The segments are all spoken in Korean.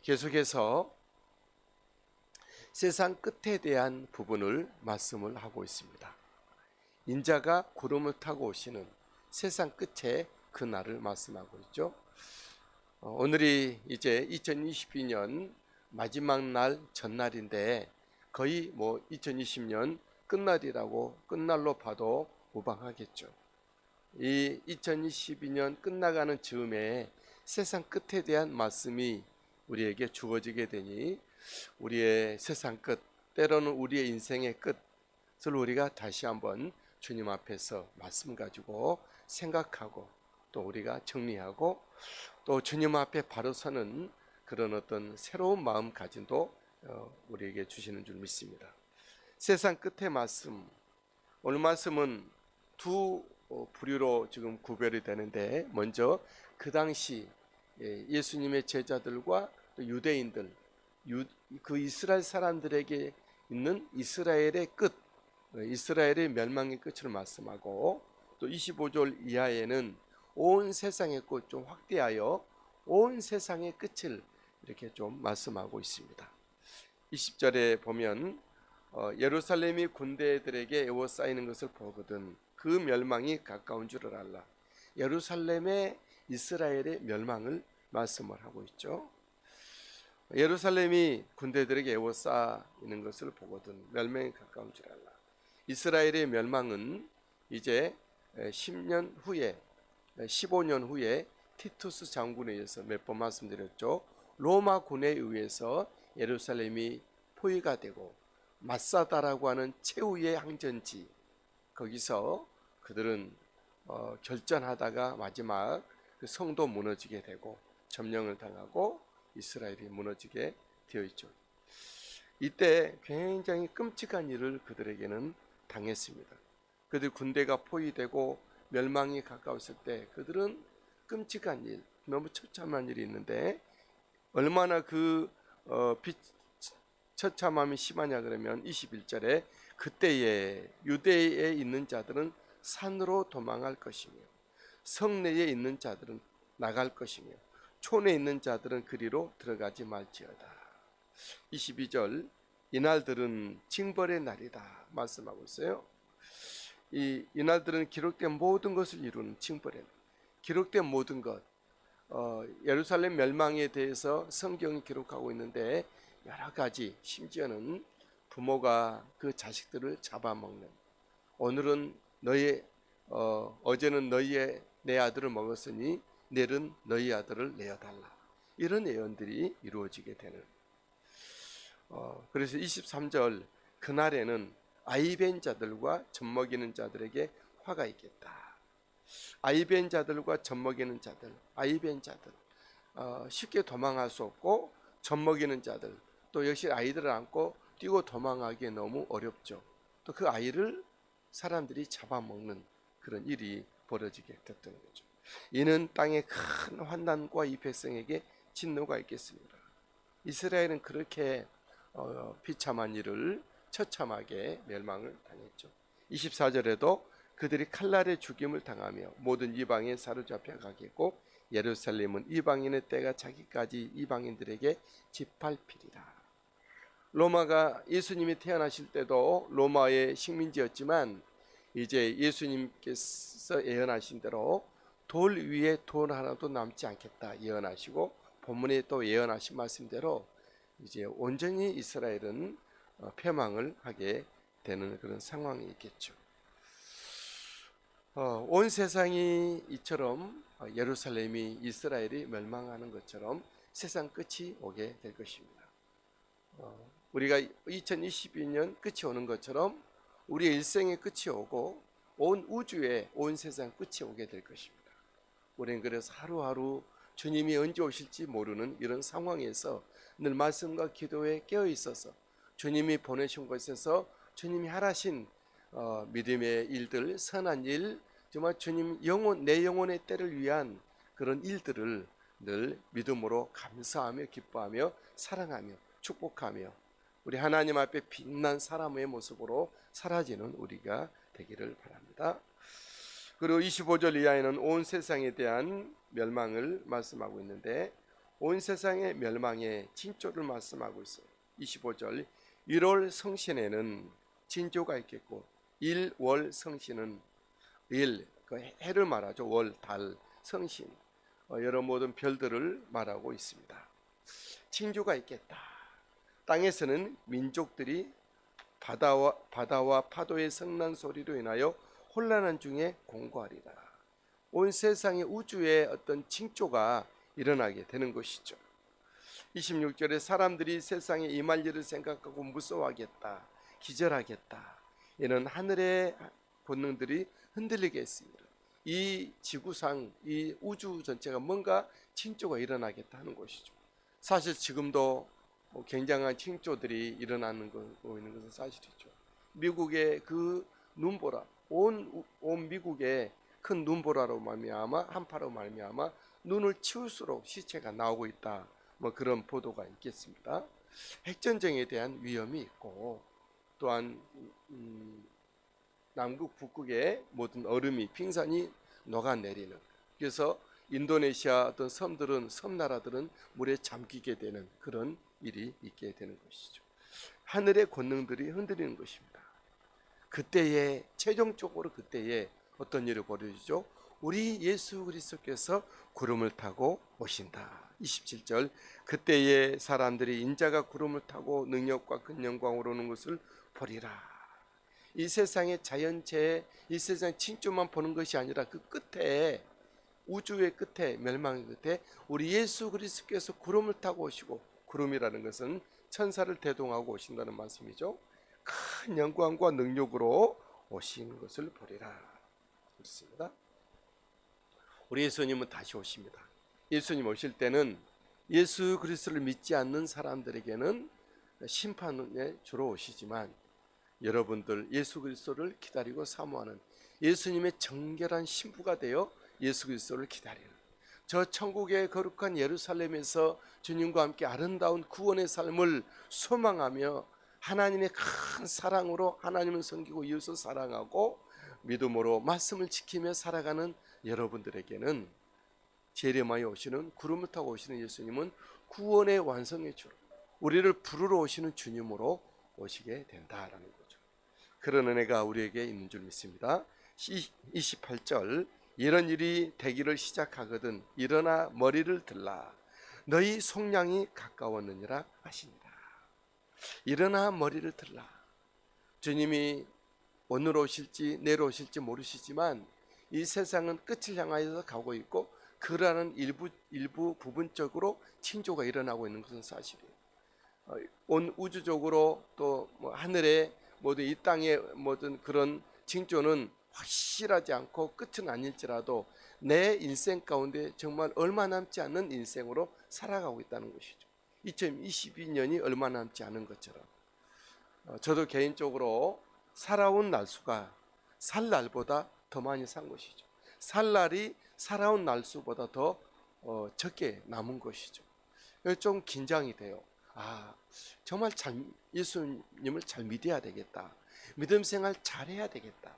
계속해서 세상 끝에 대한 부분을 말씀을 하고 있습니다. 인자가 구름을 타고 오시는 세상 끝의 그날을 말씀하고 있죠. 오늘이 이제 2022년 마지막 날 전날인데 거의 2020년 끝날로 봐도 무방하겠죠. 이 2022년 끝나가는 즈음에 세상 끝에 대한 말씀이 우리에게 주어지게 되니 우리의 세상 끝, 때로는 우리의 인생의 끝을 우리가 다시 한번 주님 앞에서 말씀 가지고 생각하고 또 우리가 정리하고 또 주님 앞에 바로 서는 그런 어떤 새로운 마음가짐도 우리에게 주시는 줄 믿습니다. 세상 끝의 말씀, 오늘 말씀은 두 부류로 지금 구별이 되는데, 먼저 그 당시 예수님의 제자들과 또 유대인들, 그 이스라엘 사람들에게 있는 이스라엘의 끝, 이스라엘의 멸망의 끝을 말씀하고, 또 25절 이하에는 온 세상의 끝, 좀 확대하여 온 세상의 끝을 이렇게 좀 말씀하고 있습니다. 20절에 보면 예루살렘이 군대들에게 에워싸이는 것을 보거든 그 멸망이 가까운 줄을 알라. 예루살렘의 이스라엘의 멸망을 말씀을 하고 있죠. 예루살렘이 군대들에게 에워싸이는 것을 보거든 멸망이 가까운 줄 알라. 이스라엘의 멸망은 이제 10년 후에 15년 후에 티투스 장군에 의해서 몇 번 말씀드렸죠. 로마 군에 의해서 예루살렘이 포위가 되고 마사다라고 하는 최후의 항전지, 거기서 그들은 결전하다가 마지막 그 성도 무너지게 되고 점령을 당하고 이스라엘이 무너지게 되어 있죠. 이때 굉장히 끔찍한 일을 그들에게는 당했습니다. 그들 군대가 포위되고 멸망이 가까웠을 때 그들은 끔찍한 일, 너무 처참한 일이 있는데, 얼마나 그 처참함이 심하냐 그러면 21절에 그때에 유대에 있는 자들은 산으로 도망할 것이며 성내에 있는 자들은 나갈 것이며 촌에 있는 자들은 그리로 들어가지 말지어다. 22절 이날들은 징벌의 날이다 말씀하고 있어요. 이날들은 기록된 모든 것을 이루는 징벌의 날. 기록된 모든 것, 예루살렘 멸망에 대해서 성경이 기록하고 있는데 여러 가지, 심지어는 부모가 그 자식들을 잡아먹는, 오늘은 어제는 내 아들을 먹었으니 내일은 너희 아들을 내어달라, 이런 예언들이 이루어지게 되는. 그래서 23절 그날에는 아이벤 자들과 젖먹이는 자들에게 화가 있겠다. 아이벤 자들과 젖먹이는 자들, 아이벤 자들, 쉽게 도망할 수 없고 젖먹이는 자들, 또 역시 아이들을 안고 뛰고 도망하기 너무 어렵죠. 또 그 아이를 사람들이 잡아먹는 그런 일이 벌어지게 됐던 거죠. 이는 땅에 큰 환난과 이 백성에게 진노가 있겠습니다. 이스라엘은 그렇게 비참한 일을 처참하게 멸망을 당했죠. 24절에도 그들이 칼날에 죽임을 당하며 모든 이방에 사로잡혀 가겠고 예루살렘은 이방인의 때가 차기까지 이방인들에게 짓밟히리라. 로마가 예수님이 태어나실 때도 로마의 식민지였지만 이제 예수님께서 예언하신 대로 돌 위에 돌 하나도 남지 않겠다 예언하시고, 본문에 또 예언하신 말씀대로 이제 온전히 이스라엘은 패망을 하게 되는 그런 상황이 있겠죠. 온 세상이 이처럼 예루살렘이 이스라엘이 멸망하는 것처럼 세상 끝이 오게 될 것입니다. 우리가 2022년 끝이 오는 것처럼 우리의 일생의 끝이 오고 온 우주에 온 세상 끝이 오게 될 것입니다. 우리는 그래서 하루하루 주님이 언제 오실지 모르는 이런 상황에서 늘 말씀과 기도에 깨어 있어서 주님이 보내신 곳에서 주님이 하라신 믿음의 일들, 선한 일, 정말 주님 내 영혼의 때를 위한 그런 일들을 늘 믿음으로 감사하며 기뻐하며 사랑하며 축복하며 우리 하나님 앞에 빛난 사람의 모습으로 사라지는 우리가 되기를 바랍니다. 그리고 25절 이하에는 온 세상에 대한 멸망을 말씀하고 있는데, 온 세상의 멸망에 징조를 말씀하고 있어요. 25절 1월 성신에는 징조가 있겠고 1월 성신은 그 해를 말하죠. 월, 달, 성신 여러 모든 별들을 말하고 있습니다. 징조가 있겠다. 땅에서는 민족들이 바다와 파도의 성난 소리로 인하여 혼란한 중에 공고하리라. 온 세상의 우주에 어떤 징조가 일어나게 되는 것이죠. 26절에 사람들이 세상에 임할 일을 생각하고 무서워하겠다. 기절하겠다. 이는 하늘의 본능들이 흔들리게 했습니다. 이 지구상, 이 우주 전체가 뭔가 징조가 일어나겠다 하는 것이죠. 사실 지금도 굉장한 징조들이 일어나는 거 있는 것은 사실이죠. 미국의 그 눈보라, 온 미국의 큰 눈보라로 말미암아 한파로 말미암아 눈을 치울수록 시체가 나오고 있다. 그런 보도가 있겠습니다. 핵전쟁에 대한 위험이 있고 또한 남극 북극의 모든 얼음이 빙산이 녹아내리는, 그래서 인도네시아 어떤 섬나라들은 물에 잠기게 되는 그런 일이 있게 되는 것이죠. 하늘의 권능들이 흔들리는 것입니다. 그때에 최종적으로 어떤 일이 벌어지죠? 우리 예수 그리스도께서 구름을 타고 오신다. 27절 그때에 사람들이 인자가 구름을 타고 능력과 큰 영광으로 오는 것을 보리라. 이 세상의 자연재해, 이 세상 징조만 보는 것이 아니라 그 끝에, 우주의 끝에, 멸망의 끝에 우리 예수 그리스도께서 구름을 타고 오시고, 구름이라는 것은 천사를 대동하고 오신다는 말씀이죠. 큰 영광과 능력으로 오시는 것을 보리라. 그렇습니다. 우리 예수님은 다시 오십니다. 예수님 오실 때는 예수 그리스도를 믿지 않는 사람들에게는 심판에 주로 오시지만, 여러분들 예수 그리스도를 기다리고 사모하는 예수님의 정결한 신부가 되어 예수 그리스도를 기다리는, 저 천국의 거룩한 예루살렘에서 주님과 함께 아름다운 구원의 삶을 소망하며 하나님의 큰 사랑으로 하나님을 섬기고 이웃을 사랑하고 믿음으로 말씀을 지키며 살아가는 여러분들에게는 재림하여 오시는, 구름을 타고 오시는 예수님은 구원의 완성의 주로, 우리를 부르러 오시는 주님으로 오시게 된다라는 거죠. 그런 은혜가 우리에게 있는 줄 믿습니다. 28절 이런 일이 되기를 시작하거든 일어나 머리를 들라 너희 속량이 가까웠느니라 하시니라. 일어나 머리를 들라. 주님이 오늘 오실지 내일 오실지 모르시지만 이 세상은 끝을 향하여서 가고 있고 그러한 일부 부분적으로 징조가 일어나고 있는 것은 사실이에요. 온 우주적으로 또 하늘의 모든 이 땅의 모든 그런 징조는 확실하지 않고 끝은 아닐지라도 내 인생 가운데 정말 얼마 남지 않는 인생으로 살아가고 있다는 것이죠. 2022년이 얼마 남지 않은 것처럼 저도 개인적으로 살아온 날수가 살 날보다 더 많이 산 것이죠. 살 날이 살아온 날수보다 더 적게 남은 것이죠. 좀 긴장이 돼요. 정말 예수님을 잘 믿어야 되겠다. 믿음 생활 잘해야 되겠다.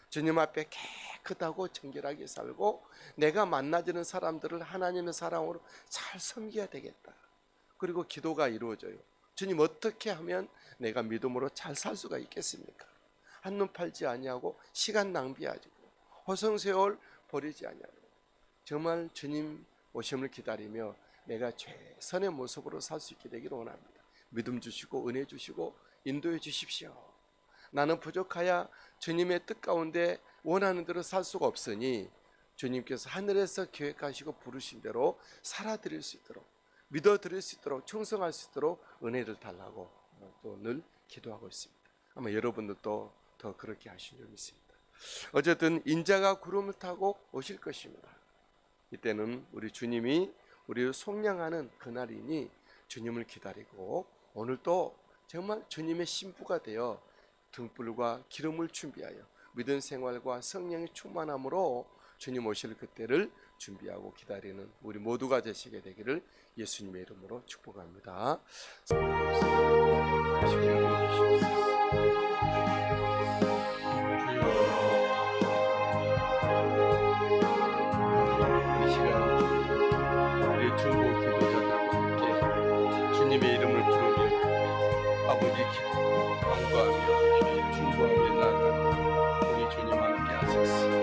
주님 앞에 깨끗하고 정결하게 살고 내가 만나지는 사람들을 하나님의 사랑으로 잘 섬겨야 되겠다. 그리고 기도가 이루어져요. 주님 어떻게 하면 내가 믿음으로 잘 살 수가 있겠습니까? 한눈 팔지 아니하고 시간 낭비하지 허송세월 버리지 아니하고 정말 주님 오심을 기다리며 내가 최선의 모습으로 살 수 있게 되기를 원합니다. 믿음 주시고 은혜 주시고 인도해 주십시오. 나는 부족하여 주님의 뜻 가운데 원하는 대로 살 수가 없으니 주님께서 하늘에서 계획하시고 부르신 대로 살아드릴 수 있도록 믿어드릴 수 있도록 충성할 수 있도록 은혜를 달라고 또 늘 기도하고 있습니다. 아마 여러분들도 더 그렇게 하신 줄 믿습니다. 어쨌든 인자가 구름을 타고 오실 것입니다. 이때는 우리 주님이 우리를 속량하는 그날이니 주님을 기다리고 오늘도 정말 주님의 신부가 되어 등불과 기름을 준비하여 믿음 생활과 성령의 충만함으로 주님 오실 그때를 준비하고 기다리는 우리 모두가 되시게 되기를 예수님의 이름으로 축복합니다. 이 시간 우리 중보 기도자 주님의 이름을 부르며 아버지 기도 간구하며 중보하며 나아가는 우리 주님 함께 하소서.